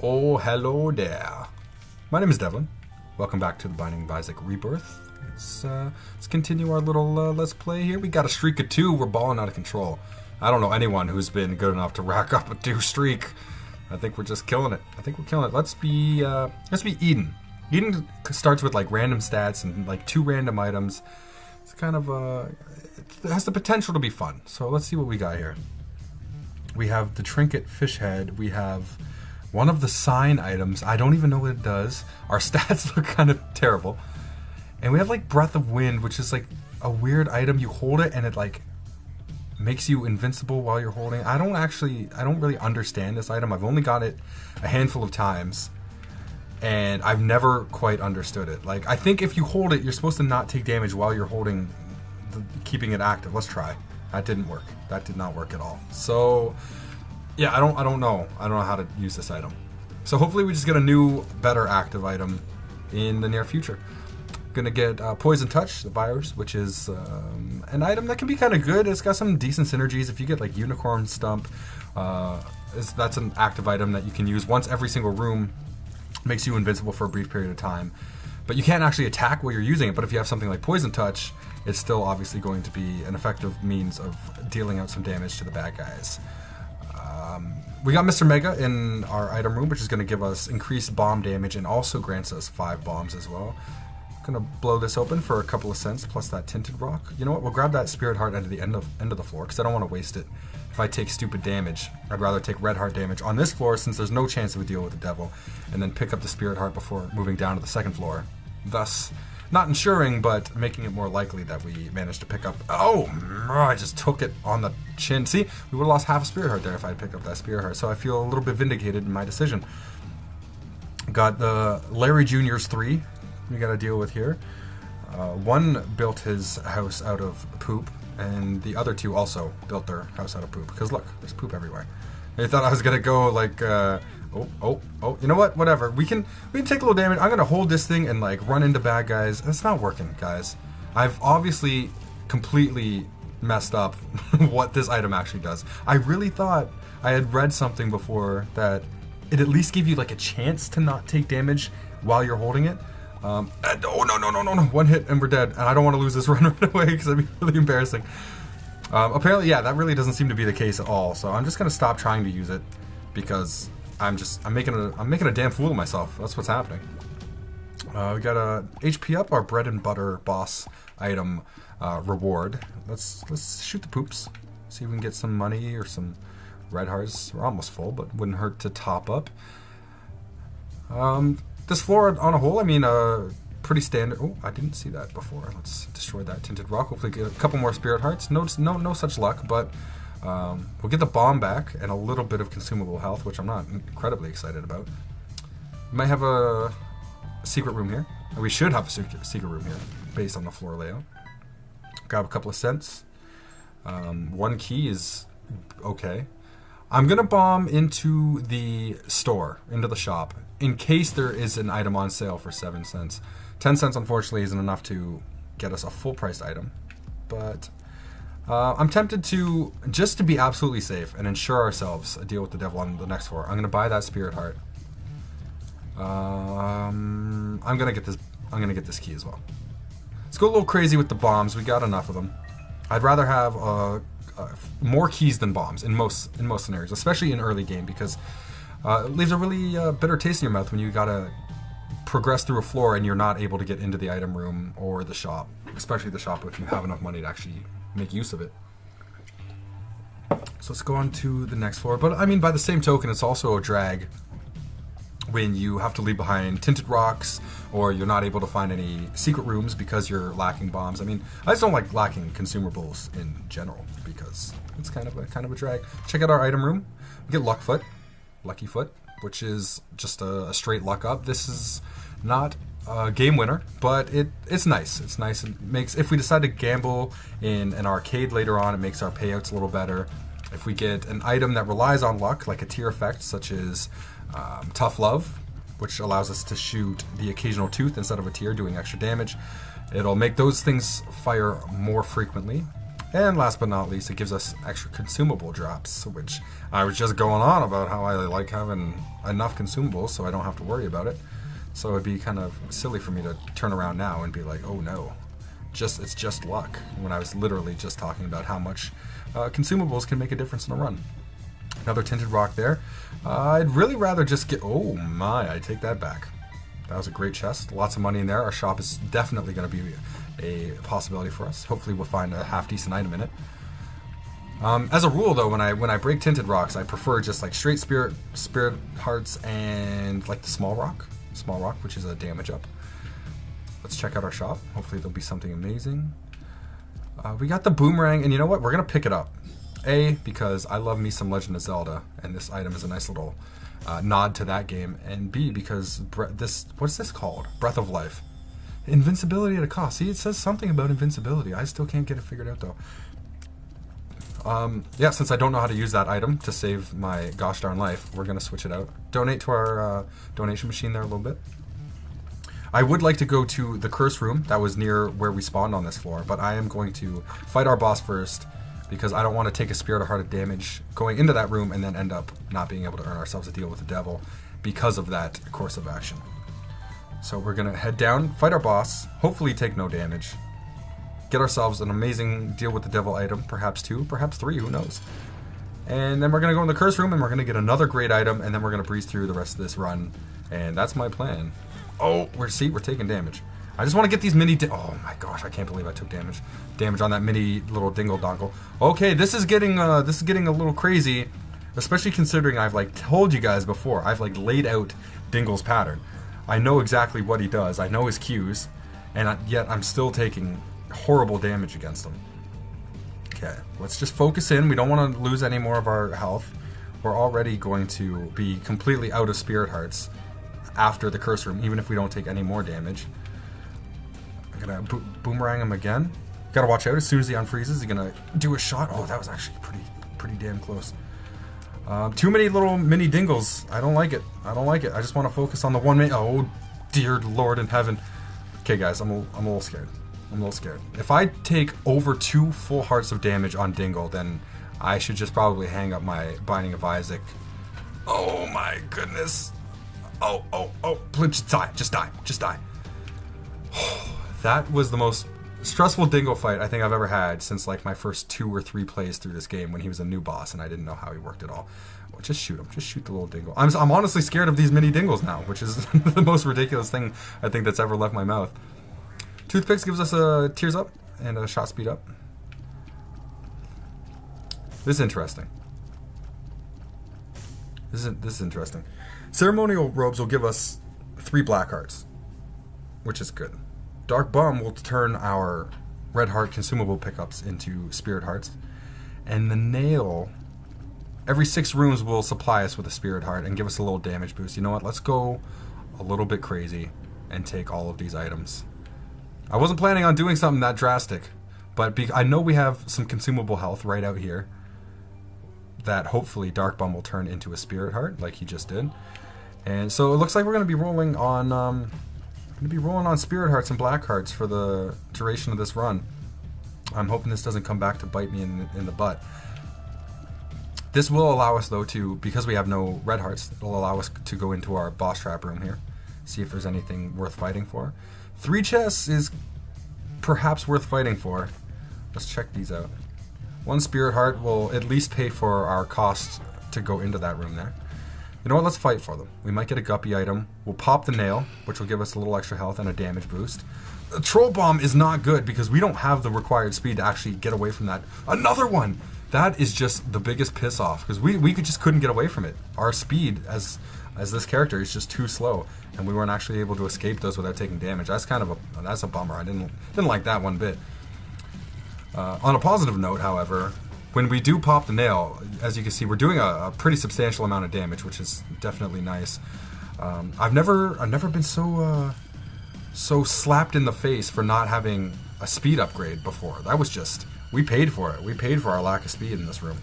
Oh, hello there. My name is Devlin. Welcome back to the Binding of Isaac Rebirth. Let's continue our little Let's Play here. We got a streak of 2. We're balling out of control. I don't know anyone who's been good enough to rack up a 2 streak. I think we're just killing it. I think we're killing it. Let's be Eden. Eden starts with like random stats and like 2 random items. It's kind of it has the potential to be fun. So let's see what we got here. We have the trinket fish head. We have one of the sign items. I don't even know what it does. Our stats look kind of terrible. And we have like breath of wind, which is like a weird item. You hold it and it like makes you invincible while you're holding it. I don't really understand this item. I've only got it a handful of times and I've never quite understood it. Like, I think if you hold it, you're supposed to not take damage while you're holding, keeping it active. Let's try. That didn't work. That did not work at all. So yeah, I don't know. I don't know how to use this item. So hopefully we just get a new, better active item in the near future. Gonna get Poison Touch, the virus, which is an item that can be kind of good. It's got some decent synergies. If you get like Unicorn Stump, that's an active item that you can use once every single room. Makes you invincible for a brief period of time. But you can't actually attack while you're using it. But if you have something like Poison Touch, it's still obviously going to be an effective means of dealing out some damage to the bad guys. We got Mr. Mega in our item room, which is going to give us increased bomb damage and also grants us 5 bombs as well. Gonna blow this open for a couple of cents plus that tinted rock. You know what? We'll grab that spirit heart at the end of the floor because I don't want to waste it. If I take stupid damage, I'd rather take red heart damage on this floor since there's no chance of a deal with the devil, and then pick up the spirit heart before moving down to the second floor. Thus, not ensuring, but making it more likely that we manage to pick up. Oh, I just took it on the chin. See, we would have lost half a spirit heart there if I had picked up that spirit heart. So I feel a little bit vindicated in my decision. Got the Larry Jr.'s 3. We got to deal with here. One built his house out of poop, and the other 2 also built their house out of poop. Because look, there's poop everywhere. They thought I was gonna go like, oh. You know what? Whatever. We can take a little damage. I'm gonna hold this thing and like run into bad guys. It's not working, guys. I've obviously completely messed up what this item actually does. I really thought I had read something before that it at least gave you like a chance to not take damage while you're holding it. Oh, no. 1 hit and we're dead. And I don't want to lose this run right away because that'd be really embarrassing. Apparently, yeah, that really doesn't seem to be the case at all. So I'm just going to stop trying to use it because I'm making a damn fool of myself. That's what's happening. We got a HP up, our bread and butter boss item reward. Let's shoot the poops. See if we can get some money or some red hearts. We're almost full, but wouldn't hurt to top up. This floor on a whole, I mean, pretty standard. Oh, I didn't see that before. Let's destroy that tinted rock. Hopefully get a couple more spirit hearts. No such luck, but we'll get the bomb back and a little bit of consumable health, which I'm not incredibly excited about. We might have a secret room here. We should have a secret room here, based on the floor layout. Grab a couple of cents. 1 key is okay. I'm gonna bomb into the store, into the shop, in case there is an item on sale for 7 cents. 10 cents, unfortunately, isn't enough to get us a full-priced item. But I'm tempted to, just to be absolutely safe and ensure ourselves a deal with the devil on the next floor, I'm gonna buy that spirit heart. I'm gonna get this key as well. Let's go a little crazy with the bombs. We got enough of them. I'd rather have more keys than bombs in most scenarios, especially in early game, because it leaves a really bitter taste in your mouth when you gotta progress through a floor and you're not able to get into the item room or the shop, especially the shop if you have enough money to actually make use of it. So let's go on to the next floor. But I mean, by the same token, it's also a drag when you have to leave behind tinted rocks or you're not able to find any secret rooms because you're lacking bombs. I mean, I just don't like lacking consumables in general because it's kind of a drag. Check out our item room. We get Lucky Foot, which is just a straight luck up. This is not a game winner, but it's nice. It's nice. It makes, if we decide to gamble in an arcade later on, it makes our payouts a little better. If we get an item that relies on luck, like a tier effect, such as Tough Love, which allows us to shoot the occasional tooth instead of a tear, doing extra damage, it'll make those things fire more frequently. And last but not least, it gives us extra consumable drops, which I was just going on about how I like having enough consumables so I don't have to worry about it. So it'd be kind of silly for me to turn around now and be like, oh no, it's just luck, when I was literally just talking about how much consumables can make a difference in a run. Another tinted rock there. I'd really rather just get... Oh my, I take that back. That was a great chest. Lots of money in there. Our shop is definitely going to be a possibility for us. Hopefully we'll find a half-decent item in it. As a rule, though, when I break tinted rocks, I prefer just like straight spirit hearts and like the small rock, which is a damage up. Let's check out our shop. Hopefully there'll be something amazing. We got the boomerang, and you know what? We're gonna pick it up. A, because I love me some Legend of Zelda, and this item is a nice little nod to that game. And B, because what's this called? Breath of Life. Invincibility at a cost. See, it says something about invincibility. I still can't get it figured out though. Yeah, since I don't know how to use that item to save my gosh darn life, we're gonna switch it out. Donate to our donation machine there a little bit. I would like to go to the curse room that was near where we spawned on this floor, but I am going to fight our boss first because I don't want to take a Spirit of Heart of damage going into that room and then end up not being able to earn ourselves a deal with the devil because of that course of action. So we're going to head down, fight our boss, hopefully take no damage, get ourselves an amazing deal with the devil item, perhaps 2, perhaps 3, who knows. And then we're going to go in the curse room and we're going to get another great item, and then we're going to breeze through the rest of this run. And that's my plan. Oh, we're taking damage. I just want to get these mini... Oh my gosh, I can't believe I took damage. Damage on that mini little dingle dongle. Okay, this is getting a little crazy, especially considering I've like told you guys before. I've like laid out Dingle's pattern. I know exactly what he does. I know his cues, and yet I'm still taking horrible damage against him. Okay, let's just focus in. We don't want to lose any more of our health. We're already going to be completely out of Spirit Hearts after the curse room, even if we don't take any more damage. I'm gonna boomerang him again. Gotta watch out. As soon as he unfreezes, he's gonna do a shot. Oh, that was actually pretty damn close. Too many little mini dingles. I don't like it. I just want to focus on the one main. Oh, dear Lord in heaven. Okay, guys, I'm a little scared. If I take over 2 full hearts of damage on Dingle, then I should just probably hang up my Binding of Isaac. Oh my goodness. Oh, please just die. That was the most stressful Dingle fight I think I've ever had since like my first 2 or 3 plays through this game when he was a new boss and I didn't know how he worked at all. Well, just shoot him. Just shoot the little Dingle. I'm honestly scared of these mini Dingles now, which is the most ridiculous thing I think that's ever left my mouth. Toothpicks gives us a tears up and a shot speed up. This is interesting. This is interesting. Ceremonial robes will give us 3 black hearts, which is good. Dark Bum will turn our red heart consumable pickups into spirit hearts. And the nail, every 6 rooms will supply us with a spirit heart and give us a little damage boost. You know what? Let's go a little bit crazy and take all of these items. I wasn't planning on doing something that drastic, but I know we have some consumable health right out here that hopefully Dark Bum will turn into a spirit heart like he just did. And so it looks like we're going to be rolling on spirit hearts and black hearts for the duration of this run. I'm hoping this doesn't come back to bite me in the butt. This will allow us though to, because we have no red hearts, it'll allow us to go into our boss trap room here, see if there's anything worth fighting for. 3 chests is perhaps worth fighting for. Let's check these out. 1 spirit heart will at least pay for our cost to go into that room there. You know what, let's fight for them. We might get a guppy item. We'll pop the nail, which will give us a little extra health and a damage boost. The troll bomb is not good because we don't have the required speed to actually get away from that. Another one! That is just the biggest piss off because we just couldn't get away from it. Our speed as this character is just too slow, and we weren't actually able to escape those without taking damage. That's that's a bummer. I didn't like that one bit. On a positive note, however, when we do pop the nail, as you can see, we're doing a pretty substantial amount of damage, which is definitely nice. I've never been so slapped in the face for not having a speed upgrade before. That was just, we paid for it. We paid for our lack of speed in this room.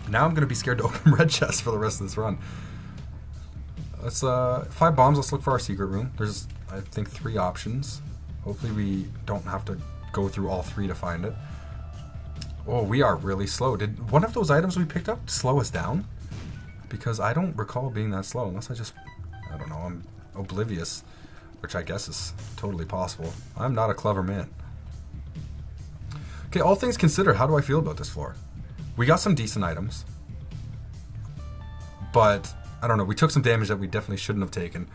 Now I'm gonna be scared to open red chests for the rest of this run. Let's 5 bombs. Let's look for our secret room. There's, I think, 3 options. Hopefully we don't have to go through all 3 to find it. Oh, we are really slow. Did one of those items we picked up slow us down? Because I don't recall being that slow, unless I don't know, I'm oblivious, which I guess is totally possible. I'm not a clever man. Okay, all things considered, how do I feel about this floor? We got some decent items, but I don't know, we took some damage that we definitely shouldn't have taken,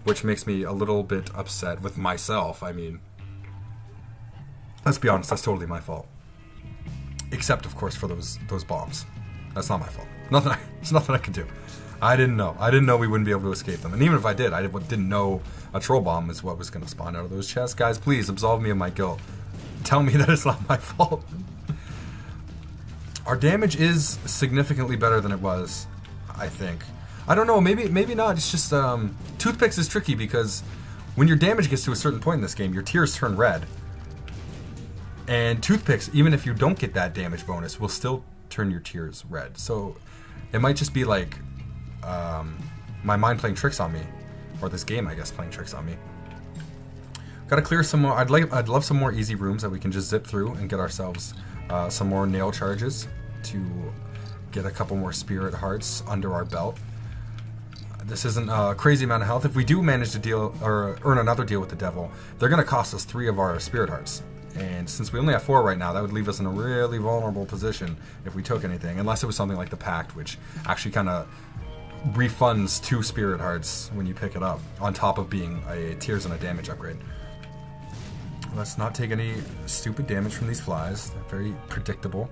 which makes me a little bit upset with myself. I mean, let's be honest, that's totally my fault. Except, of course, for those bombs. That's not my fault. There's nothing I can do. I didn't know. I didn't know we wouldn't be able to escape them. And even if I did, I didn't know a troll bomb is what was going to spawn out of those chests. Guys, please absolve me of my guilt. Tell me that it's not my fault. Our damage is significantly better than it was, I think. I don't know. Maybe not. It's just toothpicks is tricky because when your damage gets to a certain point in this game, your tears turn red. And toothpicks, even if you don't get that damage bonus, will still turn your tears red. So it might just be like my mind playing tricks on me, or this game, I guess, playing tricks on me. Got to clear some more. I'd love some more easy rooms that we can just zip through and get ourselves some more nail charges to get a couple more spirit hearts under our belt. This isn't a crazy amount of health. If we do manage to deal or earn another deal with the devil, they're going to cost us 3 of our spirit hearts. And since we only have 4 right now, that would leave us in a really vulnerable position if we took anything. Unless it was something like the Pact, which actually kind of refunds 2 spirit hearts when you pick it up, on top of being a tears and a damage upgrade. Let's not take any stupid damage from these flies. They're very predictable.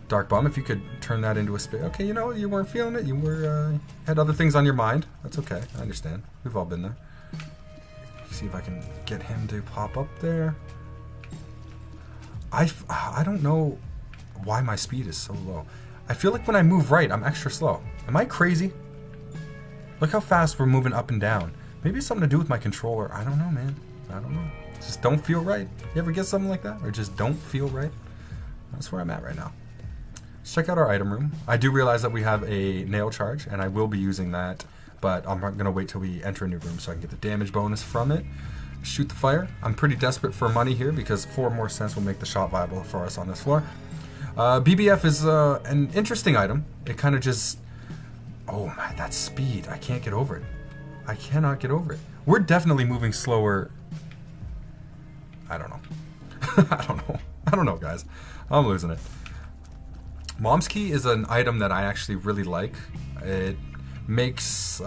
Dark Bomb, if you could turn that into a spirit. Okay, you know, you weren't feeling it. You were had other things on your mind. That's okay. I understand. We've all been there. See if I can get him to pop up there. I don't know why my speed is so low. I feel like when I move right, I'm extra slow. Am I crazy? Look how fast we're moving up and down. Maybe it's something to do with my controller. I don't know, man. I don't know. Just don't feel right. You ever get something like that? Or just don't feel right? That's where I'm at right now. Let's check out our item room. I do realize that we have a nail charge, and I will be using that, but I'm going to wait till we enter a new room so I can get the damage bonus from it. Shoot the fire. I'm pretty desperate for money here because 4 more cents will make the shop viable for us on this floor. BBF is an interesting item. It kind of just... Oh my, that speed. I can't get over it. I cannot get over it. We're definitely moving slower. I don't know. I don't know, guys. I'm losing it. Mom's Key is an item that I actually really like. It makes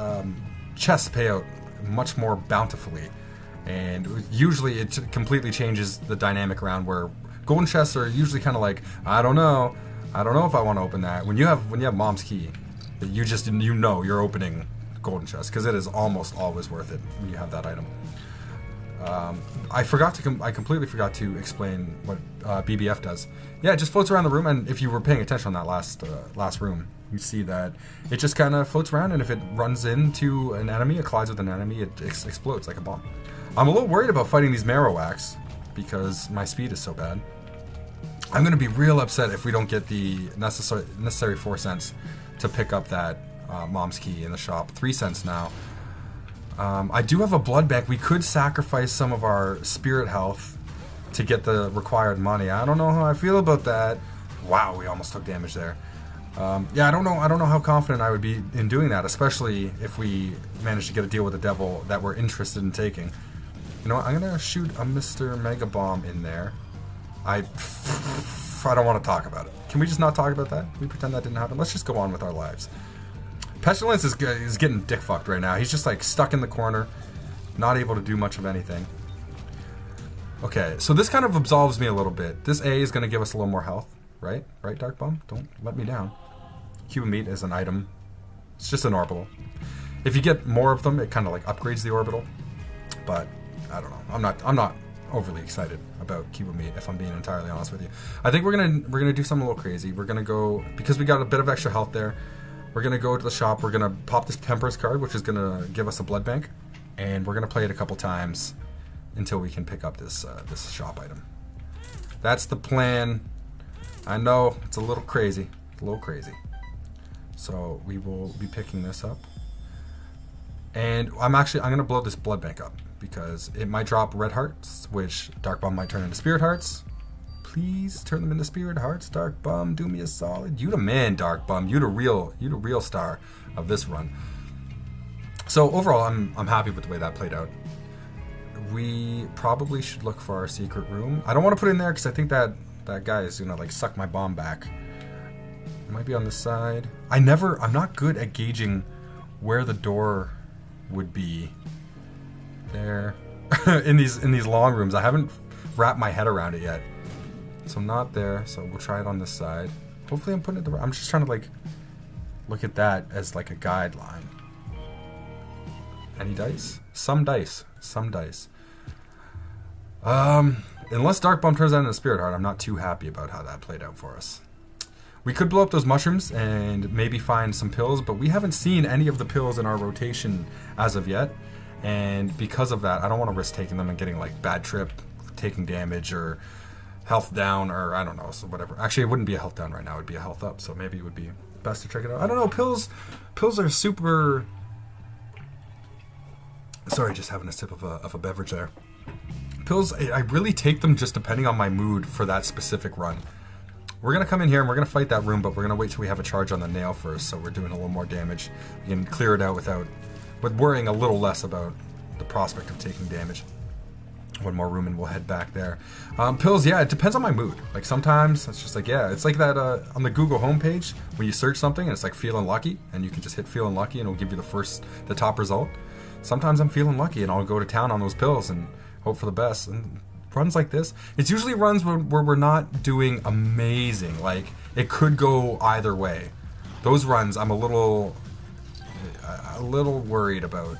chests pay out much more bountifully. And usually it completely changes the dynamic around where golden chests are usually kind of like, I don't know if I want to open that. When you have Mom's Key, you know you're opening golden chests because it is almost always worth it when you have that item. I completely forgot to explain what BBF does. Yeah, it just floats around the room, and if you were paying attention on that last room, you see that it just kind of floats around, and if it runs into an enemy, it collides with an enemy, it explodes like a bomb. I'm a little worried about fighting these Marowaks because my speed is so bad. I'm going to be real upset if we don't get the necessary 4 cents to pick up that Mom's Key in the shop. 3 cents now. I do have a blood bank. We could sacrifice some of our spirit health to get the required money. I don't know how I feel about that. Wow, we almost took damage there. Yeah, I don't know how confident I would be in doing that, especially if we manage to get a deal with the devil that we're interested in taking. You know what? I'm gonna shoot a Mr. Mega Bomb in there. I don't want to talk about it. Can we just not talk about that? Can we pretend that didn't happen? Let's just go on with our lives. Pestilence is getting dick fucked right now. He's just like stuck in the corner, not able to do much of anything. Okay, so this kind of absolves me a little bit. This A is going to give us a little more health, right? Right, Dark Bomb? Don't let me down. Cube of Meat is an item. It's just an orbital. If you get more of them, it kind of like upgrades the orbital. But I don't know. I'm not overly excited about Cube of Meat, if I'm being entirely honest with you. I think we're gonna do something a little crazy. We're gonna go, because we got a bit of extra health there. We're gonna go to the shop. We're gonna pop this Temperance card, which is gonna give us a blood bank, and we're gonna play it a couple times until we can pick up this shop item. That's the plan. I know it's a little crazy, So we will be picking this up, and I'm gonna blow this blood bank up because it might drop red hearts, which Dark Bomb might turn into spirit hearts. Please turn them into spirit hearts. Dark Bum, do me a solid. You the man, Dark Bum. You the real star of this run. So overall, I'm happy with the way that played out. We probably should look for our secret room. I don't want to put it in there because I think that guy is gonna like suck my bomb back. It might be on this side. I'm not good at gauging where the door would be. There. in these long rooms. I haven't wrapped my head around it yet. So not there. So we'll try it on this side. Hopefully I'm putting it I'm just trying to like look at that as like a guideline. Any dice? Some dice. Unless Dark Bum turns out into a spirit heart, I'm not too happy about how that played out for us. We could blow up those mushrooms and maybe find some pills, but we haven't seen any of the pills in our rotation as of yet. And because of that, I don't want to risk taking them and getting like bad trip, taking damage, or health down, or I don't know, so whatever. Actually, it wouldn't be a health down right now, it would be a health up, so maybe it would be best to check it out. I don't know, pills are super... Sorry, just having a sip of a beverage there. Pills, I really take them just depending on my mood for that specific run. We're going to come in here and we're going to fight that room, but we're going to wait till we have a charge on the nail first, so we're doing a little more damage. We can clear it out with worrying a little less about the prospect of taking damage. One more room and we'll head back there. Pills, yeah, it depends on my mood. Like sometimes it's just like, yeah, it's like that on the Google homepage when you search something and it's like feeling lucky, and you can just hit feeling lucky and it'll give you the top result. Sometimes I'm feeling lucky and I'll go to town on those pills and hope for the best. And runs like this, it's usually runs where we're not doing amazing. Like it could go either way. Those runs, I'm a little worried about,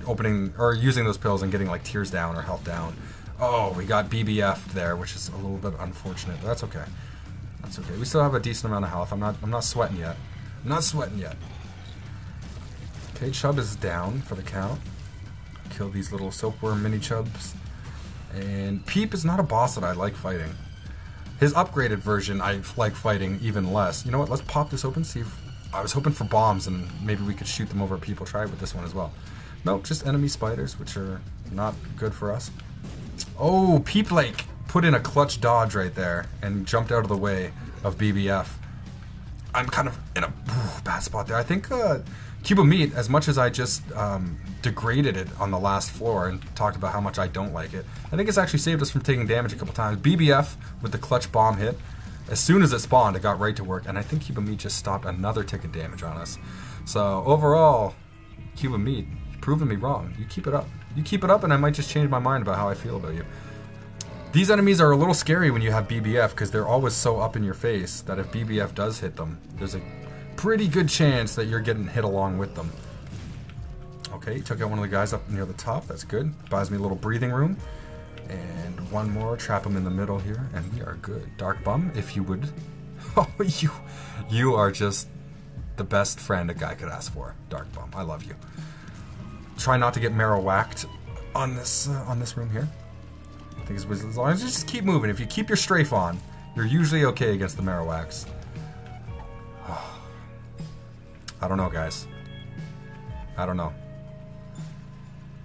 opening or using those pills and getting like tears down or health down. Oh, we got BBF'd there, which is a little bit unfortunate. But that's okay. That's okay. We still have a decent amount of health. I'm not sweating yet. Okay, Chub is down for the count. Kill these little silkworm mini chubs. And Peep is not a boss that I like fighting. His upgraded version I like fighting even less. You know what? Let's pop this open, see if... I was hoping for bombs and maybe we could shoot them over at people. Try it with this one as well. Nope, just enemy spiders, which are not good for us. Oh, Peep like put in a clutch dodge right there and jumped out of the way of BBF. I'm kind of in a bad spot there. I think Cube of Meat, as much as I just degraded it on the last floor and talked about how much I don't like it, I think it's actually saved us from taking damage a couple times. BBF with the clutch bomb hit. As soon as it spawned, it got right to work, and I think Cube of Meat just stopped another tick of damage on us. So overall, Cube of Meat, you've proven me wrong. You keep it up. You keep it up, and I might just change my mind about how I feel about you. These enemies are a little scary when you have BBF because they're always so up in your face that if BBF does hit them, there's a pretty good chance that you're getting hit along with them. Okay, took out one of the guys up near the top. That's good. Buys me a little breathing room. And one more. Trap him in the middle here, and we are good. Dark Bum, if you would. Oh, you are just the best friend a guy could ask for. Dark Bum, I love you. Try not to get marrow whacked on this room here. I think as long as you just keep moving. If you keep your strafe on, you're usually okay against the marrow whacks. I don't know, guys. I don't know.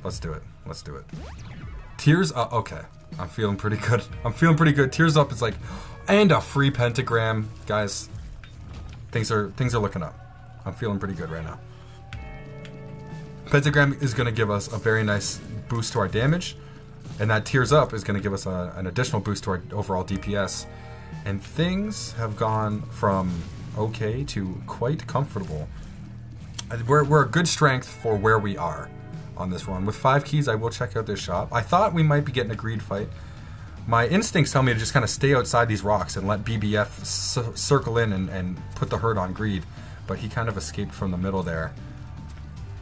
Let's do it. Let's do it. Tears up. Okay. I'm feeling pretty good. Tears up is like, and a free pentagram. Guys, things are looking up. I'm feeling pretty good right now. Pentagram is going to give us a very nice boost to our damage. And that Tears Up is going to give us an additional boost to our overall DPS. And things have gone from okay to quite comfortable. We're a good strength for where we are on this run. With 5 keys, I will check out this shop. I thought we might be getting a greed fight. My instincts tell me to just kind of stay outside these rocks and let BBF circle in and put the hurt on greed. But he kind of escaped from the middle there.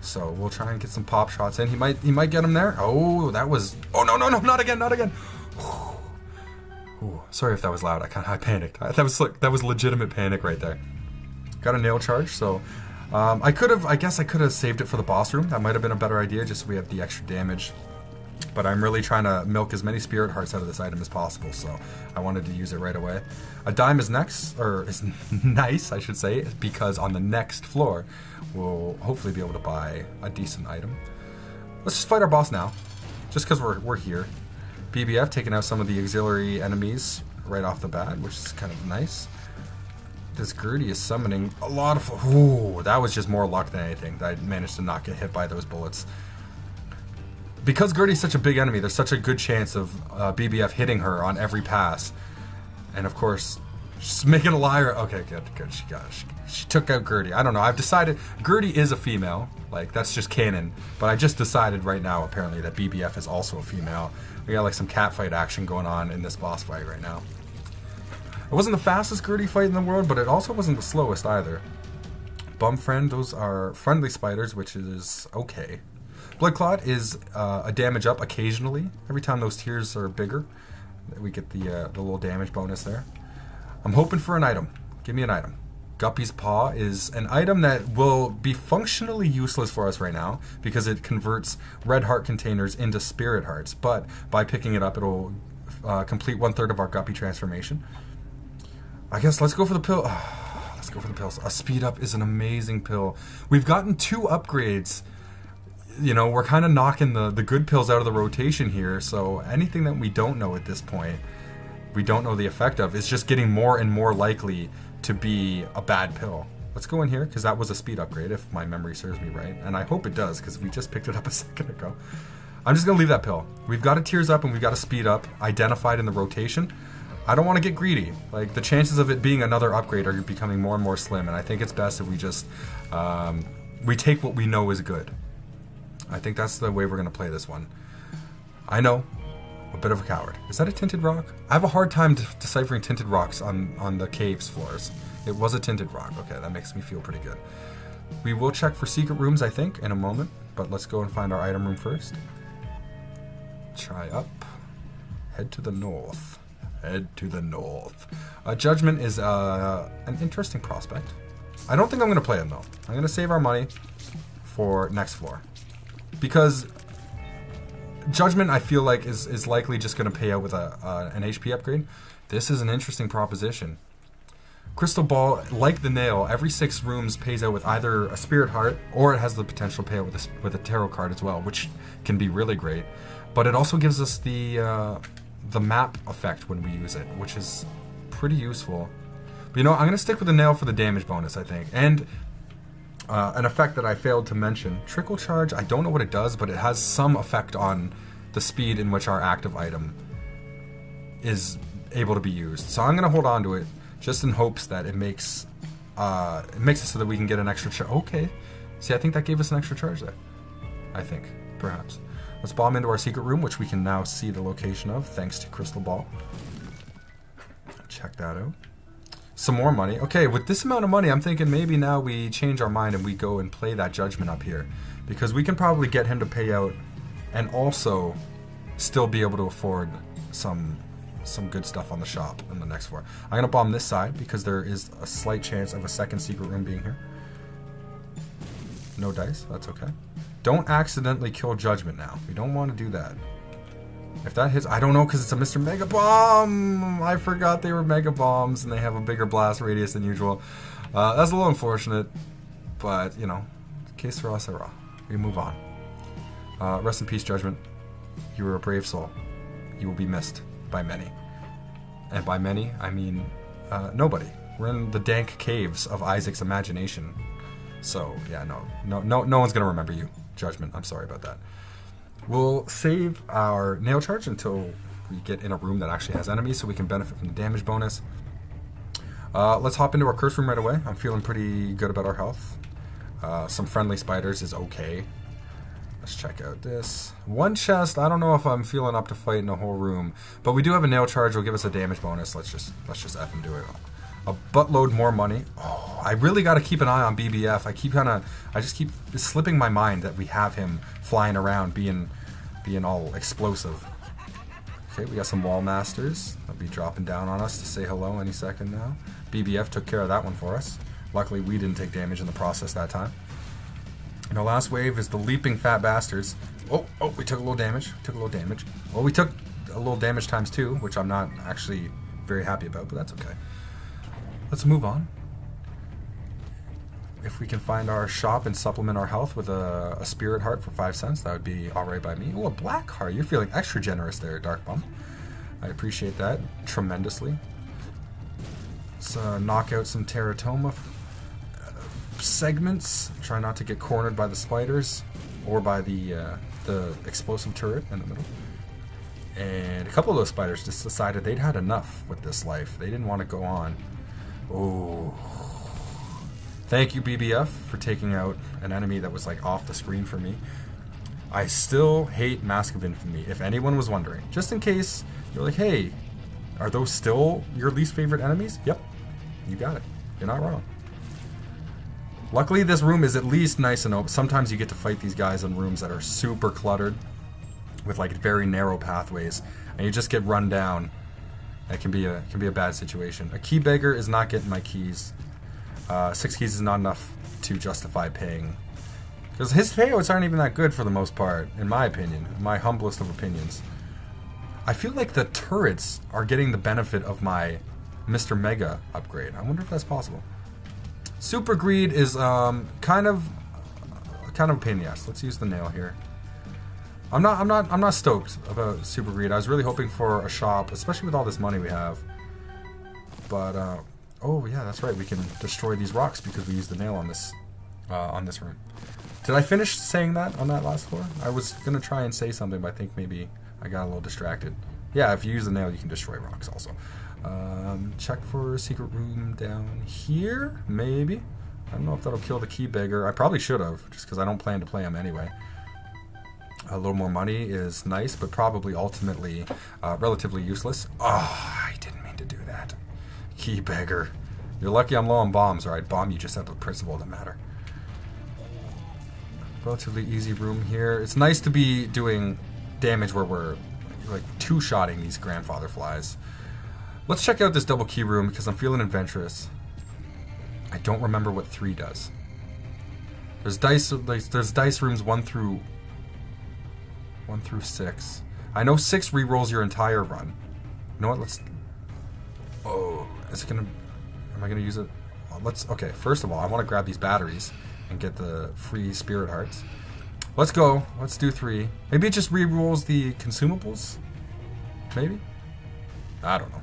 So we'll try and get some pop shots in. He might get him there. Oh, that was... Oh, no, not again. Ooh, sorry if that was loud. I panicked. That was legitimate panic right there. Got a nail charge, so... I guess I could have saved it for the boss room. That might have been a better idea, just so we have the extra damage. But I'm really trying to milk as many spirit hearts out of this item as possible, so I wanted to use it right away. A dime is is nice, I should say, because on the next floor, we'll hopefully be able to buy a decent item. Let's just fight our boss now, just because we're here. BBF taking out some of the auxiliary enemies right off the bat, which is kind of nice. This Gertie is summoning a lot of... Ooh, that was just more luck than anything that I managed to not get hit by those bullets. Because Gertie's such a big enemy, there's such a good chance of BBF hitting her on every pass. And of course, just making a liar. Okay, good. She took out Gertie. I don't know. I've decided Gertie is a female. Like, that's just canon. But I just decided right now, apparently, that BBF is also a female. We got like some catfight action going on in this boss fight right now. It wasn't the fastest Gertie fight in the world, but it also wasn't the slowest either. Bum Friend, those are friendly spiders, which is okay. Blood Clot is a damage up occasionally. Every time those tiers are bigger, we get the little damage bonus there. I'm hoping for an item. Give me an item. Guppy's Paw is an item that will be functionally useless for us right now because it converts red heart containers into spirit hearts. But by picking it up, it'll complete 1/3 of our Guppy transformation. I guess let's go for the pill. Let's go for the pills. A speed up is an amazing pill. We've gotten 2 upgrades. You know, we're kind of knocking the good pills out of the rotation here. So anything that we don't know at this point, we don't know the effect of, is just getting more and more likely to be a bad pill. Let's go in here, because that was a speed upgrade, if my memory serves me right. And I hope it does, because we just picked it up a second ago. I'm just going to leave that pill. We've got a tears up and we've got a speed up identified in the rotation. I don't want to get greedy. Like, the chances of it being another upgrade are becoming more and more slim, and I think it's best if we just we take what we know is good. I think that's the way we're going to play this one. I know, a bit of a coward. Is that a tinted rock? I have a hard time deciphering tinted rocks on the caves floors. It was a tinted rock. Okay, that makes me feel pretty good. We will check for secret rooms, I think, in a moment, but let's go and find our item room first. Try up. Head to the north. Head to the north. Judgment is an interesting prospect. I don't think I'm going to play him, though. I'm going to save our money for next floor. Because Judgment, I feel like, is likely just going to pay out with an HP upgrade. This is an interesting proposition. Crystal Ball, like the nail, every 6 rooms pays out with either a Spirit Heart, or it has the potential to pay out with a Tarot card as well, which can be really great. But it also gives us the map effect when we use it, which is pretty useful. But you know, I'm going to stick with the nail for the damage bonus, I think. And an effect that I failed to mention, Trickle Charge, I don't know what it does, but it has some effect on the speed in which our active item is able to be used. So I'm going to hold on to it, just in hopes that it makes it so that we can get an extra charge. Okay. See, I think that gave us an extra charge there. I think, perhaps. Let's bomb into our secret room, which we can now see the location of, thanks to Crystal Ball. Check that out. Some more money. Okay, with this amount of money, I'm thinking maybe now we change our mind and we go and play that Judgment up here. Because we can probably get him to pay out and also still be able to afford some good stuff on the shop in the next floor. I'm going to bomb this side because there is a slight chance of a second secret room being here. No dice, that's okay. Don't accidentally kill Judgment now. We don't want to do that. If that hits, I don't know, because it's a Mr. Mega Bomb! I forgot they were Mega Bombs and they have a bigger blast radius than usual. That's a little unfortunate, but, you know, que sera, sera. We move on. Rest in peace, Judgment. You were a brave soul. You will be missed by many. And by many, I mean nobody. We're in the dank caves of Isaac's imagination. So, yeah, no one's going to remember you, Judgment. I'm sorry about that. We'll save our nail charge until we get in a room that actually has enemies so we can benefit from the damage bonus. Let's hop into our curse room right away. I'm feeling pretty good about our health. Some friendly spiders is okay. Let's check out this. One chest, I don't know if I'm feeling up to fighting a whole room, but we do have a nail charge. Will give us a damage bonus. Let's just F and do it. A buttload more money. Oh, I really got to keep an eye on BBF. I just keep slipping my mind that we have him flying around being all explosive. Okay, we got some wall masters. They'll be dropping down on us to say hello any second now. BBF took care of that one for us. Luckily, we didn't take damage in the process that time. And our last wave is the leaping fat bastards. Oh, we took a little damage. Well, we took a little damage times 2, which I'm not actually very happy about, but that's okay. Let's move on. if we can find our shop and supplement our health with a spirit heart for 5 cents, that would be alright by me. Oh, a black heart. You're feeling extra generous there, Dark Bum. I appreciate that tremendously. Let's knock out some teratoma segments. Try not to get cornered by the spiders or by the explosive turret in the middle. And a couple of those spiders just decided they'd had enough with this life. They didn't want to go on. Oh. Thank you, BBF, for taking out an enemy that was like off the screen for me. I still hate Mask of Infamy, if anyone was wondering. Just in case you're like, hey, are those still your least favorite enemies? Yep, you got it. You're not wrong. Luckily, this room is at least nice and open. Sometimes you get to fight these guys in rooms that are super cluttered with like very narrow pathways, and you just get run down. That can be a bad situation. A key beggar is not getting my keys. 6 keys is not enough to justify paying, because his payouts aren't even that good for the most part, in my opinion, my humblest of opinions. I feel like the turrets are getting the benefit of my Mr. Mega upgrade. I wonder if that's possible. Super greed is kind of a pain in the ass. Let's use the nail here. I'm not stoked about super greed. I was really hoping for a shop, especially with all this money we have. But oh yeah, that's right. We can destroy these rocks because we used the nail on this room. Did I finish saying that on that last floor? I was gonna try and say something, but I think maybe I got a little distracted. Yeah, if you use the nail, you can destroy rocks also. Check for a secret room down here, maybe. I don't know if that'll kill the key beggar. I probably should have, just because I don't plan to play him anyway. A little more money is nice, but probably ultimately relatively useless. Oh, I didn't mean to do that. Key beggar. You're lucky I'm low on bombs, alright? Bomb you just have the principle that matter. Relatively easy room here. It's nice to be doing damage where we're like two-shotting these grandfather flies. Let's check out this double key room because I'm feeling adventurous. I don't remember what 3 does. There's dice rooms 1 through 6. I know 6 rerolls your entire run. You know what? Let's. Oh, is it gonna? Am I gonna use it? Okay. First of all, I want to grab these batteries and get the free spirit hearts. Let's go. Let's do 3. Maybe it just rerolls the consumables. Maybe. I don't know.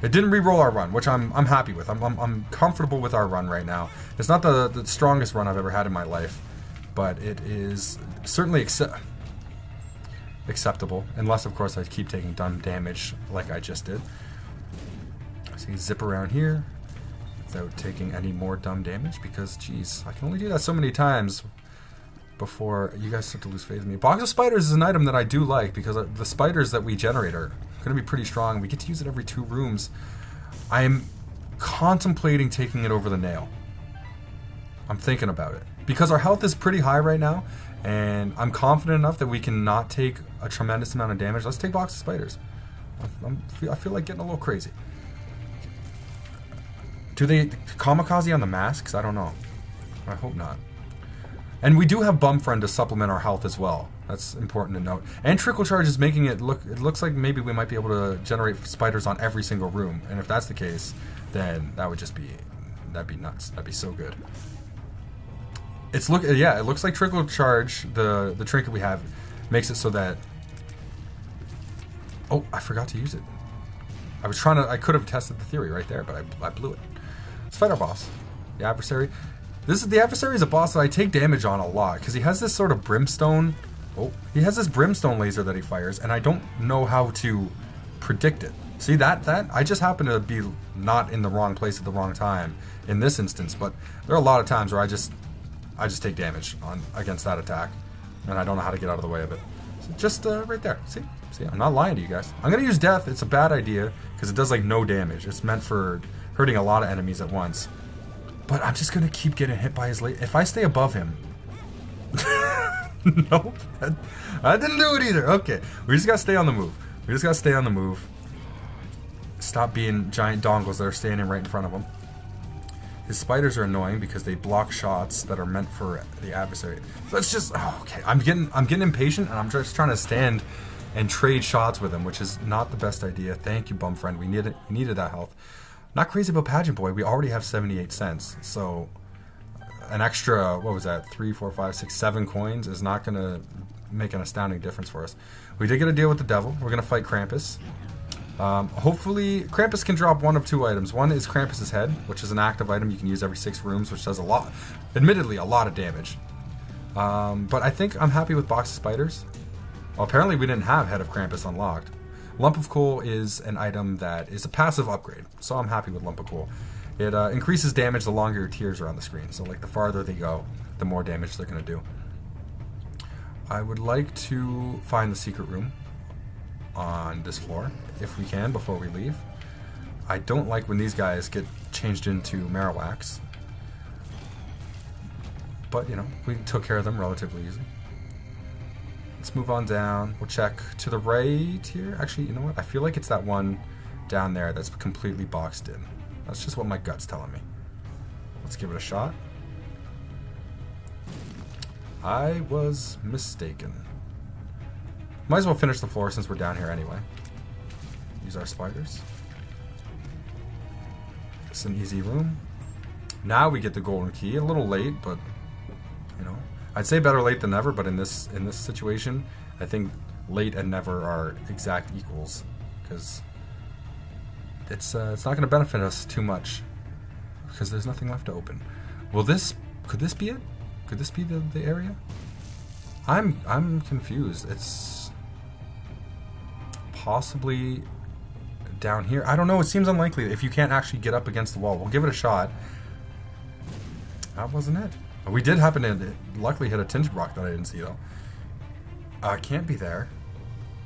It didn't re-roll our run, which I'm happy with. I'm comfortable with our run right now. It's not the strongest run I've ever had in my life, but it is certainly acceptable, unless of course I keep taking dumb damage like I just did. So you zip around here without taking any more dumb damage, because geez, I can only do that so many times before you guys start to lose faith in me. Box of spiders is an item that I do like, because the spiders that we generate are going to be pretty strong. We get to use it every 2 rooms. I am contemplating taking it over the nail. I'm thinking about it, because our health is pretty high right now, and I'm confident enough that we can not take a tremendous amount of damage. Let's take box of spiders. I feel like getting a little crazy. Do they kamikaze on the masks? I don't know. I hope not. And we do have Bum Friend to supplement our health as well. That's important to note. And Trickle Charge is making it looks like maybe we might be able to generate spiders on every single room. And if that's the case, then that'd be nuts. That'd be so good. It looks like Trickle Charge, the trinket we have, makes it so that. Oh, I forgot to use it. I could have tested the theory right there, but I blew it. Let's fight our boss, the adversary. The adversary is a boss that I take damage on a lot, because he has this sort of brimstone. Oh, he has this brimstone laser that he fires, and I don't know how to predict it. See that I just happen to be not in the wrong place at the wrong time in this instance, but there are a lot of times where I just take damage against that attack, and I don't know how to get out of the way of it. So just right there. See, I'm not lying to you guys. I'm gonna use death. It's a bad idea because it does like no damage. It's meant for hurting a lot of enemies at once. But I'm just gonna keep getting hit by his laser. If I stay above him. Nope. I didn't do it either. Okay. We just gotta stay on the move. Stop being giant dongles that are standing right in front of him. His spiders are annoying because they block shots that are meant for the adversary. Let's just. Oh, okay. I'm getting impatient, and I'm just trying to stand and trade shots with him, which is not the best idea. Thank you, Bum Friend. We needed that health. Not crazy about Pageant Boy. We already have 78 cents, so an extra, what was that, 3, 4, 5, 6, 7 coins is not going to make an astounding difference for us. We did get a deal with the devil. We're going to fight Krampus. Hopefully, Krampus can drop one of 2 items. One is Krampus's head, which is an active item you can use every 6 rooms, which does a lot, admittedly, a lot of damage. But I think I'm happy with Box of Spiders. Well, apparently we didn't have Head of Krampus unlocked. Lump of Coal is an item that is a passive upgrade, so I'm happy with Lump of Coal. It increases damage the longer your tiers are on the screen, so like the farther they go, the more damage they're going to do. I would like to find the secret room on this floor, if we can, before we leave. I don't like when these guys get changed into Marowaks. But, you know, we took care of them relatively easy. Let's move on down. We'll check to the right here. Actually, you know what? I feel like it's that one down there that's completely boxed in. That's just what my gut's telling me. Let's give it a shot. I was mistaken. Might as well finish the floor since we're down here anyway. Use our spiders. It's an easy room. Now we get the golden key. A little late, but you know, I'd say better late than never. But in this situation, I think late and never are exact equals, because it's not going to benefit us too much because there's nothing left to open. Could this be it? Could this be the area? I'm confused. It's possibly down here. I don't know. It seems unlikely if you can't actually get up against the wall. We'll give it a shot. That wasn't it. We did happen to luckily hit a tinted rock that I didn't see though. Can't be there.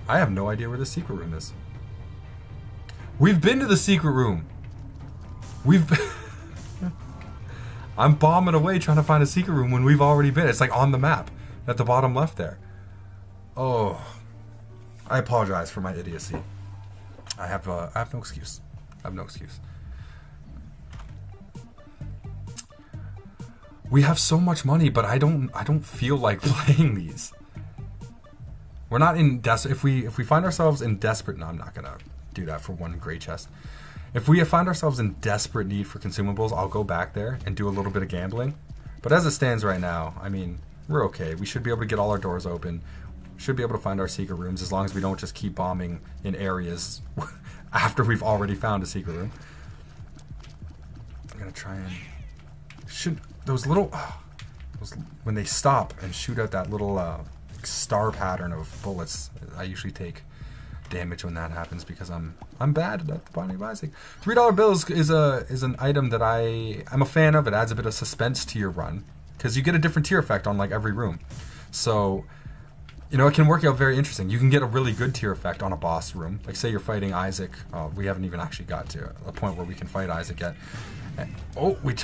I have no idea where the secret room is. We've been to the secret room. I'm bombing away trying to find a secret room when we've already been. It's like on the map at the bottom left there. Oh, I apologize for my idiocy. I have no excuse. I have no excuse. We have so much money, but I don't feel like playing these. We're not in if we find ourselves in desperate. No, I'm not gonna do that for one great chest. If we find ourselves in desperate need for consumables, I'll go back there and do a little bit of gambling. But as it stands right now, I mean, we're okay. We should be able to get all our doors open. Should be able to find our secret rooms as long as we don't just keep bombing in areas after we've already found a secret room. I'm gonna try and shoot those little when they stop and shoot out that little star pattern of bullets. I usually take damage when that happens because I'm bad at the Binding of Isaac. $3 bills is an item that I'm a fan of. It adds a bit of suspense to your run because you get a different tier effect on like every room. So, you know, it can work out very interesting. You can get a really good tier effect on a boss room. Like say you're fighting Isaac. We haven't even actually got to a point where we can fight Isaac yet. Oh, we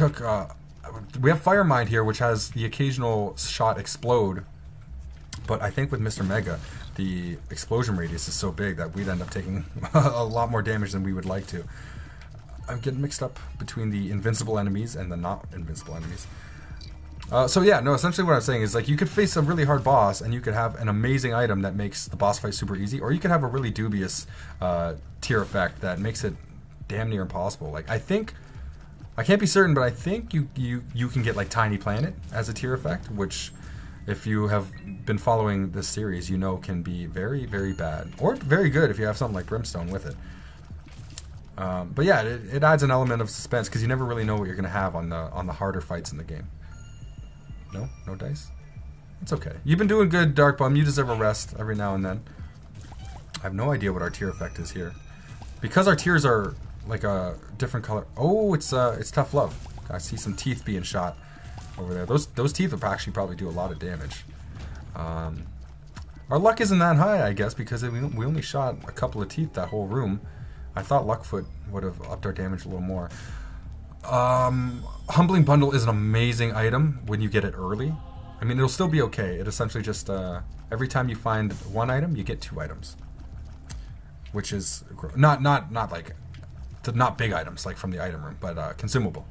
have Fire Mind here, which has the occasional shot explode. But I think with Mr. Mega, the explosion radius is so big that we'd end up taking a lot more damage than we would like to. I'm getting mixed up between the invincible enemies and the not invincible enemies. So yeah, no, essentially what I'm saying is like you could face a really hard boss and you could have an amazing item that makes the boss fight super easy, or you could have a really dubious tier effect that makes it damn near impossible. Like I can't be certain, but I think you can get like Tiny Planet as a tier effect, which if you have been following this series, you know can be very, very bad. Or very good if you have something like Brimstone with it. But yeah, it adds an element of suspense because you never really know what you're going to have on the harder fights in the game. No dice? It's okay. You've been doing good, Dark Bum. You deserve a rest every now and then. I have no idea what our tier effect is here. Because our tiers are like a different color. Oh, it's Tough Love. I see some teeth being shot over there. Those teeth will actually probably do a lot of damage. Our luck isn't that high, I guess, because we only shot a couple of teeth that whole room. I thought Luckfoot would have upped our damage a little more. Humbling Bundle is an amazing item when you get it early. I mean, it'll still be okay. It essentially just every time you find one item, you get 2 items, which is not like not big items like from the item room, but consumable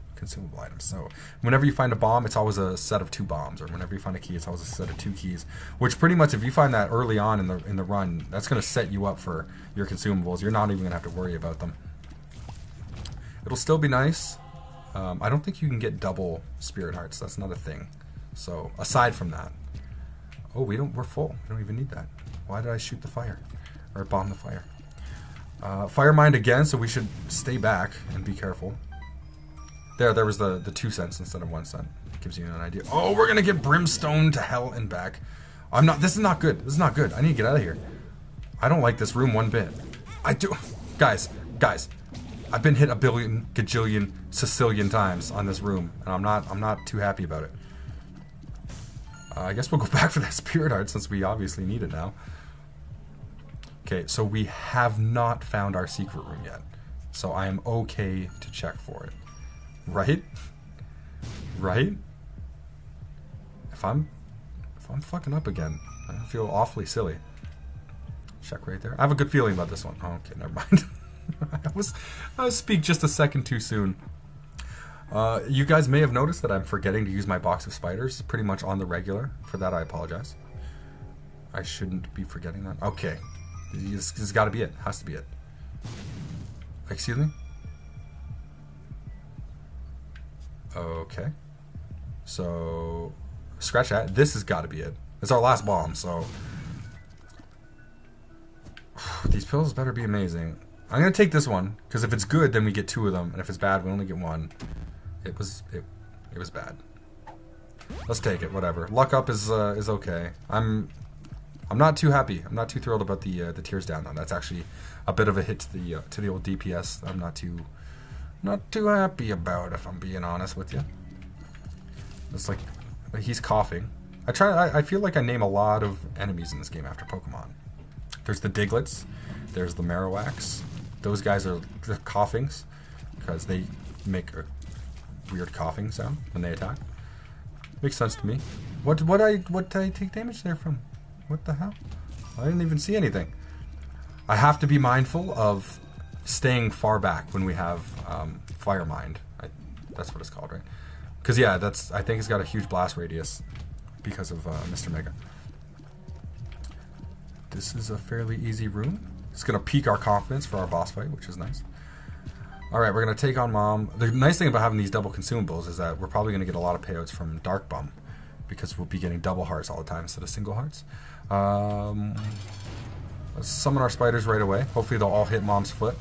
items. So whenever you find a bomb, it's always a set of 2 bombs, or whenever you find a key, it's always a set of 2 keys. Which pretty much, if you find that early on in the run, that's going to set you up for your consumables. You're not even going to have to worry about them. It'll still be nice. I don't think you can get double spirit hearts. That's not a thing. So aside from that, oh, we're full. We don't even need that. Why did I shoot the fire or bomb the fire? Fire mine again, so we should stay back and be careful. There was the 2 cents instead of 1 cent. Gives you an idea. Oh, we're gonna get brimstone to hell and back. This is not good. This is not good. I need to get out of here. I don't like this room one bit. I do. Guys. I've been hit a billion, gajillion, Sicilian times on this room, and I'm not too happy about it. I guess we'll go back for that spirit heart since we obviously need it now. Okay, so we have not found our secret room yet. So I am okay to check for it. Right? Right? If I'm fucking up again, I feel awfully silly. Check right there. I have a good feeling about this one. Oh, okay, never mind. I speak just a second too soon. You guys may have noticed that I'm forgetting to use my box of spiders pretty much on the regular. For that, I apologize. I shouldn't be forgetting that. Okay. This has got to be it. Has to be it. Excuse me? Okay. So, scratch that. This has got to be it. It's our last bomb, so... These pills better be amazing. I'm going to take this one, because if it's good, then we get 2 of them, and if it's bad, we only get 1. It was bad. Let's take it, whatever. Luck up is okay. I'm not too happy. I'm not too thrilled about the tears down, though. That's actually a bit of a hit to the old DPS. I'm not too happy about, if I'm being honest with you. It's like he's coughing. I feel like I name a lot of enemies in this game after Pokemon. There's the Diglets. There's the Marowaks. Those guys are the coughings because they make a weird coughing sound when they attack. Makes sense to me. What did I take damage there from? What the hell? I didn't even see anything. I have to be mindful of staying far back when we have Fire Mind. That's what it's called, right? Because yeah, I think it's got a huge blast radius because of Mr. Mega. This is a fairly easy room. It's going to pique our confidence for our boss fight, which is nice. Alright, we're going to take on Mom. The nice thing about having these double consumables is that we're probably going to get a lot of payouts from Dark Bum, because we'll be getting double hearts all the time instead of single hearts. Let's summon our spiders right away. Hopefully they'll all hit Mom's foot.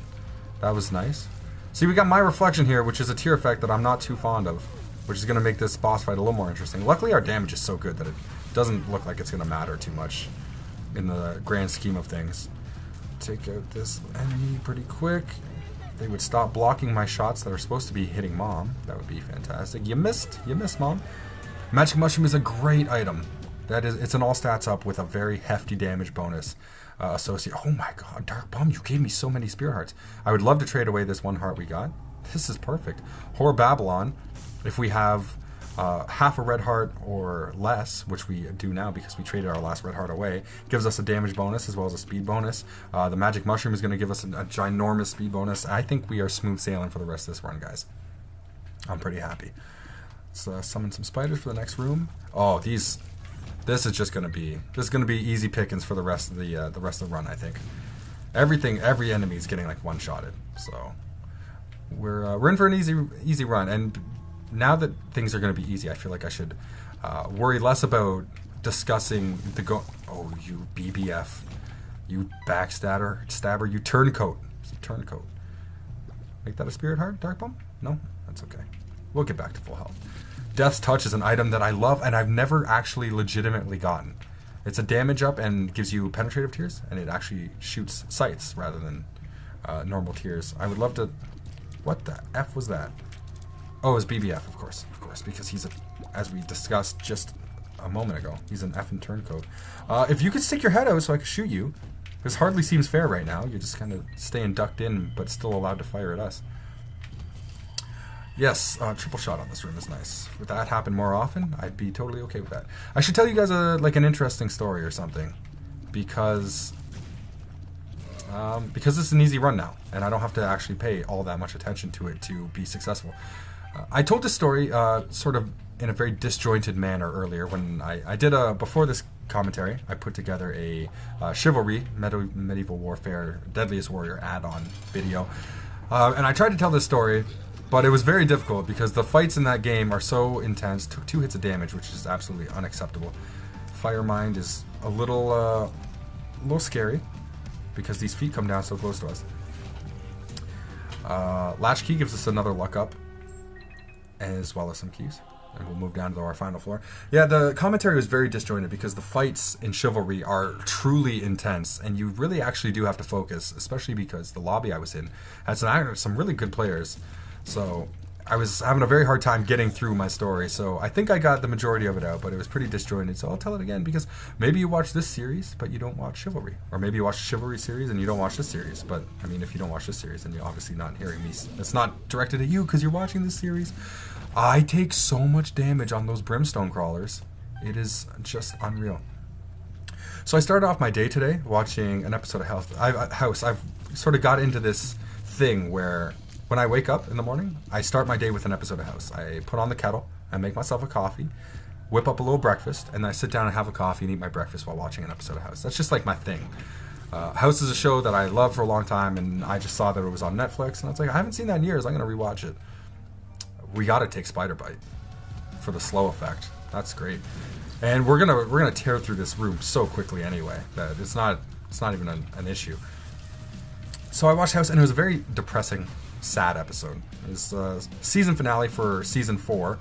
That was nice. See, we got my reflection here, which is a tier effect that I'm not too fond of, which is going to make this boss fight a little more interesting. Luckily, our damage is so good that it doesn't look like it's going to matter too much in the grand scheme of things. Take out this enemy pretty quick. If they would stop blocking my shots that are supposed to be hitting Mom, that would be fantastic. You missed, Mom. Magic Mushroom is a great item. It's an all stats up with a very hefty damage bonus associated. Oh my god, Dark Bum, you gave me so many Spear Hearts. I would love to trade away this 1 heart we got. This is perfect. Horror Babylon, if we have half a red heart or less, which we do now because we traded our last red heart away, gives us a damage bonus as well as a speed bonus. The Magic Mushroom is going to give us a ginormous speed bonus. I think we are smooth sailing for the rest of this run, guys. I'm pretty happy. Let's summon some spiders for the next room. Oh, this is just going to be easy pickings for the rest of the run, I think. Every enemy is getting like one-shotted, so we're in for an easy run. And now that things are going to be easy, I feel like I should worry less about discussing oh, you BBF, you stabber, you turncoat. It's a turncoat. Make that a spirit heart, Dark Bum? No, that's okay. We'll get back to full health. Death's Touch is an item that I love and I've never actually legitimately gotten. It's a damage up and gives you penetrative tears, and it actually shoots sights rather than normal tears. I would love to... What the F was that? Oh, it was BBF, of course, because he's as we discussed just a moment ago, he's an effing turncoat. If you could stick your head out so I could shoot you, this hardly seems fair right now. You're just kind of staying ducked in, but still allowed to fire at us. Yes, triple shot on this room is nice. If that happened more often, I'd be totally okay with that. I should tell you guys an interesting story or something, because this is an easy run now, and I don't have to actually pay all that much attention to it to be successful. I told this story sort of in a very disjointed manner earlier when I did before this commentary, I put together a Chivalry, Medieval Warfare, Deadliest Warrior add-on video. And I tried to tell this story, But it was very difficult because the fights in that game are so intense. Took 2 hits of damage, which is absolutely unacceptable. Firemind is a little scary because these feet come down so close to us. Latchkey gives us another luck up, as well as some keys. And we'll move down to our final floor. Yeah, the commentary was very disjointed because the fights in Chivalry are truly intense, and you really actually do have to focus, especially because the lobby I was in had some really good players. So I was having a very hard time getting through my story, so I think I got the majority of it out, but it was pretty disjointed. So I'll tell it again because maybe you watch this series, but you don't watch Chivalry. Or maybe you watch the Chivalry series and you don't watch this series. But, I mean, if you don't watch this series, then you're obviously not hearing me. It's not directed at you because you're watching this series. I take so much damage on those brimstone crawlers. It is just unreal. So I started off my day today watching an episode of House. I've sort of got into this thing where when I wake up in the morning, I start my day with an episode of House. I put on the kettle, I make myself a coffee, whip up a little breakfast, and then I sit down and have a coffee and eat my breakfast while watching an episode of House. That's just like my thing. House is a show that I loved for a long time, and I just saw that it was on Netflix, and I was like, I haven't seen that in years. I'm going to rewatch it. We got to take Spider Bite for the slow effect. That's great. And we're gonna tear through this room so quickly anyway that it's not even an issue. So I watched House, and it was a very depressing, sad episode. It was season finale for season 4.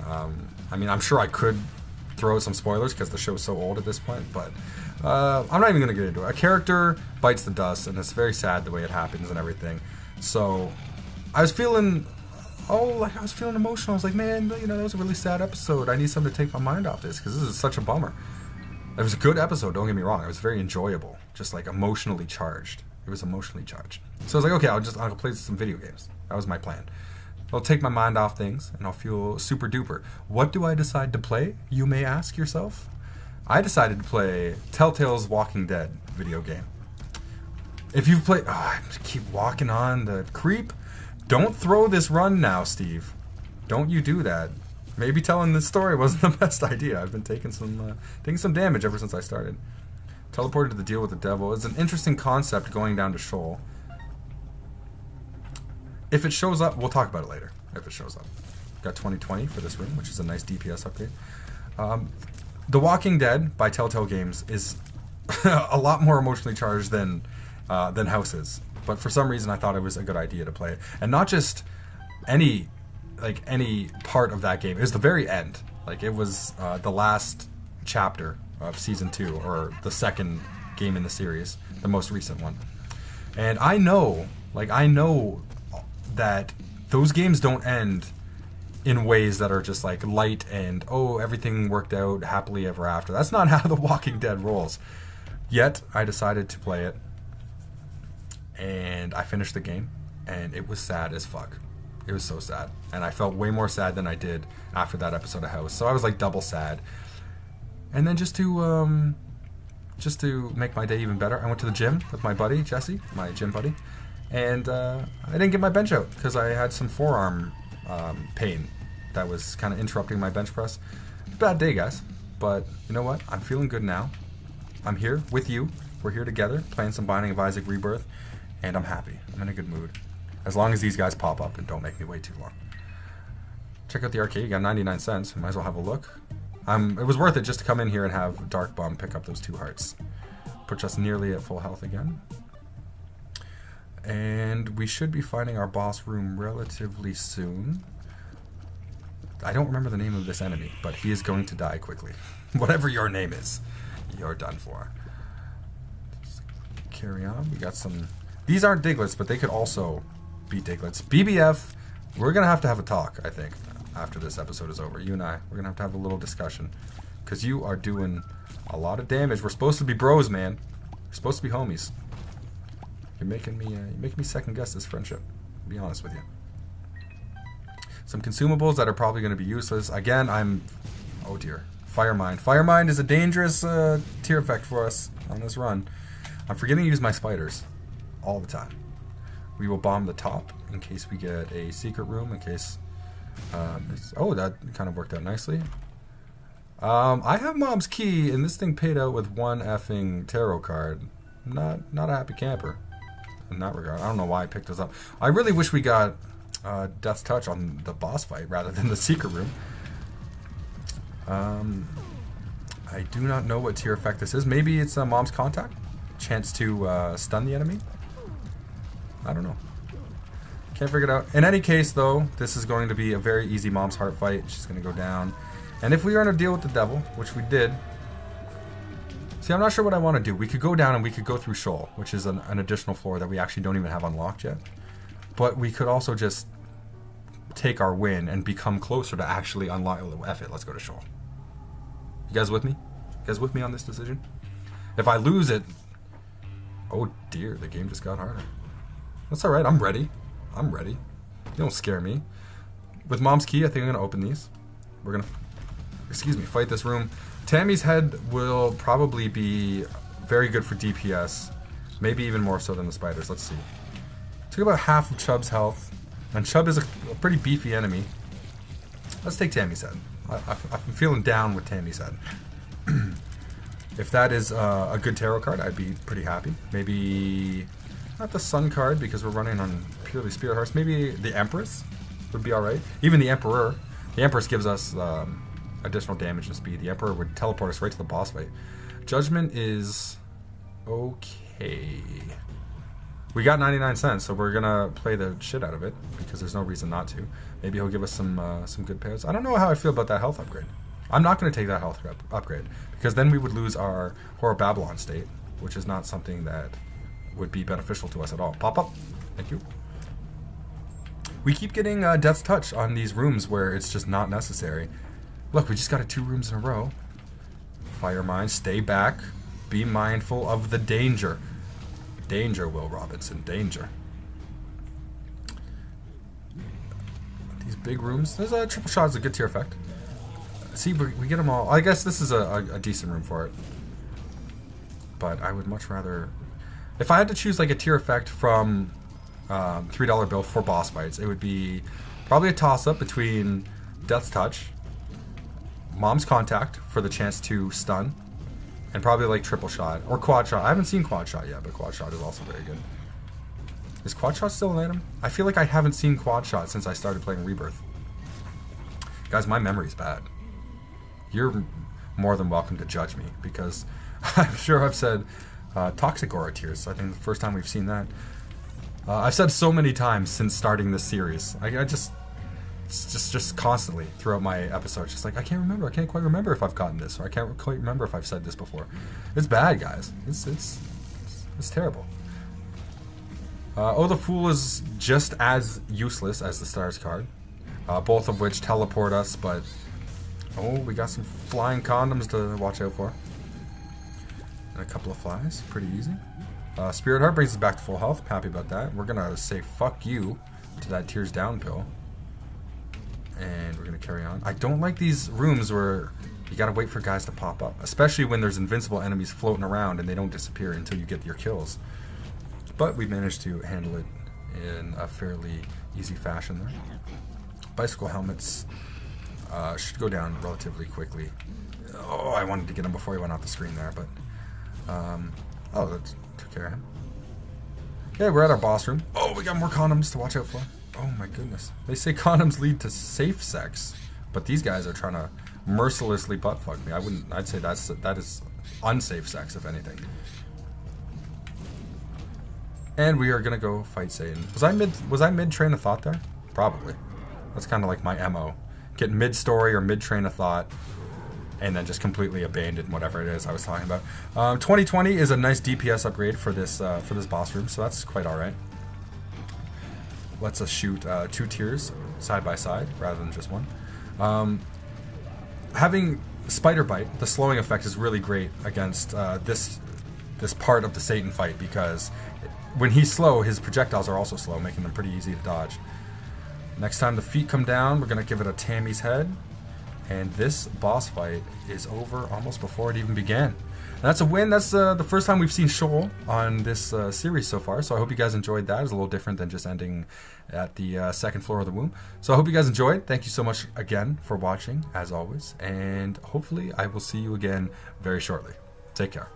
I mean, I'm sure I could throw some spoilers because the show's so old at this point, but I'm not even going to get into it. A character bites the dust, and it's very sad the way it happens and everything. So I was feeling emotional. I was like, man, that was a really sad episode. I need something to take my mind off this because this is such a bummer. It was a good episode, don't get me wrong. It was very enjoyable, just like emotionally charged. It was emotionally charged. So I was like, okay, I'll play some video games. That was my plan. I'll take my mind off things, and I'll feel super duper. What do I decide to play, you may ask yourself? I decided to play Telltale's Walking Dead video game. If you've played... I keep walking on the creep. Don't throw this run now, Steve. Don't you do that. Maybe telling this story wasn't the best idea. I've been taking some damage ever since I started. Teleported to the deal with the devil. It's an interesting concept going down to Sheol. If it shows up, we'll talk about it later. If it shows up. Got 2020 for this room, which is a nice DPS update. The Walking Dead by Telltale Games is a lot more emotionally charged than House is. But for some reason, I thought it was a good idea to play it. And not just any part of that game. It was the very end. Like, it was the last chapter of Season 2, or the second game in the series, the most recent one. And I know that those games don't end in ways that are just like light and, oh, everything worked out happily ever after. That's not how The Walking Dead rolls. Yet, I decided to play it. And I finished the game, and it was sad as fuck. It was so sad. And I felt way more sad than I did after that episode of House. So I was like double sad. And then just to make my day even better, I went to the gym with my buddy, Jesse, my gym buddy. And I didn't get my bench out because I had some forearm pain that was kind of interrupting my bench press. Bad day, guys. But you know what? I'm feeling good now. I'm here with you. We're here together playing some Binding of Isaac Rebirth. And I'm happy. I'm in a good mood. As long as these guys pop up and don't make me wait too long. Check out the arcade. You got 99 cents. Might as well have a look. It was worth it just to come in here and have Dark Bum pick up those 2 hearts. Puts us nearly at full health again. And we should be finding our boss room relatively soon. I don't remember the name of this enemy, but he is going to die quickly. Whatever your name is, you're done for. Just carry on. We got some... These aren't Diglets, but they could also be Diglets. BBF, we're going to have a talk, I think, after this episode is over. You and I, we're going to have a little discussion. Because you are doing a lot of damage. We're supposed to be bros, man. We're supposed to be homies. You're making me second guess this friendship. To be honest with you. Some consumables that are probably going to be useless. Again, oh dear. Firemind. Firemind is a dangerous tier effect for us on this run. I'm forgetting to use my spiders all the time. We will bomb the top in case we get a secret room, in case... that kind of worked out nicely. I have Mom's key, and this thing paid out with 1 effing tarot card. Not a happy camper in that regard. I don't know why I picked this up. I really wish we got Death's Touch on the boss fight rather than the secret room. I do not know what tier effect this is. Maybe it's a Mom's Contact? Chance to stun the enemy? I don't know. Can't figure it out. In any case, though, this is going to be a very easy Mom's Heart fight. She's going to go down. And if we are in a deal with the devil, which we did... See, I'm not sure what I want to do. We could go down and we could go through Shoal, which is an additional floor that we actually don't even have unlocked yet. But we could also just take our win and become closer to actually unlock... F it, let's go to Shoal. You guys with me? You guys with me on this decision? If I lose it... Oh dear, the game just got harder. That's alright, I'm ready. I'm ready. You don't scare me. With Mom's Key, I think I'm going to open these. We're going to... fight this room. Tammy's head will probably be very good for DPS. Maybe even more so than the spiders. Let's see. Took about half of Chubb's health. And Chubb is a pretty beefy enemy. Let's take Tammy's head. I'm feeling down with Tammy's head. If that is a good tarot card, I'd be pretty happy. Maybe not the Sun card because we're running on purely Spirit Hearts. Maybe the Empress would be alright. Even the Emperor. The Empress gives us additional damage and speed. The Emperor would teleport us right to the boss fight. Judgment is okay. We got 99 cents, so we're gonna play the shit out of it because there's no reason not to. Maybe he'll give us some good pairs. I don't know how I feel about that health upgrade. I'm not going to take that health upgrade because then we would lose our Horror Babylon state, which is not something that would be beneficial to us at all. Pop up. Thank you. We keep getting Death's Touch on these rooms where it's just not necessary. Look, we just got it 2 rooms in a row. Fire Mine, stay back. Be mindful of the danger. Danger, Will Robinson, danger. These big rooms. There's a triple shot is a good tier effect. See, we get them all. I guess this is a decent room for it. But I would much rather... If I had to choose like a tier effect from $3 bill for boss fights, it would be probably a toss-up between Death's Touch, Mom's Contact for the chance to stun, and probably like triple shot or quad shot. I haven't seen quad shot yet, but quad shot is also very good. Is quad shot still an item? I feel like I haven't seen quad shot since I started playing Rebirth. Guys, my memory's bad. You're more than welcome to judge me because I'm sure I've said toxic aura tears. I think the first time we've seen that. I've said so many times since starting this series. I just constantly throughout my episodes, just like I can't remember. I can't quite remember if I've gotten this, or I can't quite remember if I've said this before. It's bad, guys. It's terrible. Oh, the Fool is just as useless as the Stars card, both of which teleport us. But oh, we got some flying condoms to watch out for, and a couple of flies. Pretty easy. Spirit Heart brings us back to full health. Happy about that. We're gonna say fuck you to that Tears Down pill. And we're going to carry on. I don't like these rooms where you got to wait for guys to pop up. Especially when there's invincible enemies floating around and they don't disappear until you get your kills. But we managed to handle it in a fairly easy fashion there. Bicycle helmets should go down relatively quickly. Oh, I wanted to get him before he went off the screen there. But, oh, that took care of him. Yeah, we're at our boss room. Oh, we got more condoms to watch out for. Oh my goodness. They say condoms lead to safe sex, but these guys are trying to mercilessly buttfuck me. I'd say that is unsafe sex, if anything. And we are gonna go fight Satan. Was I mid train of thought there? Probably. That's kinda like my MO. Get mid story or mid train of thought and then just completely abandon whatever it is I was talking about. 2020 is a nice DPS upgrade for this boss room, so that's quite alright. Lets us shoot 2 tiers side by side rather than just one. Having Spider Bite, the slowing effect is really great against this part of the Satan fight because when he's slow, his projectiles are also slow, making them pretty easy to dodge. Next time the feet come down, we're going to give it a Tammy's head. And this boss fight is over almost before it even began. And that's a win. That's the first time we've seen Shoal on this series so far. So I hope you guys enjoyed that. It's a little different than just ending at the second floor of the womb. So I hope you guys enjoyed. Thank you so much again for watching, as always. And hopefully I will see you again very shortly. Take care.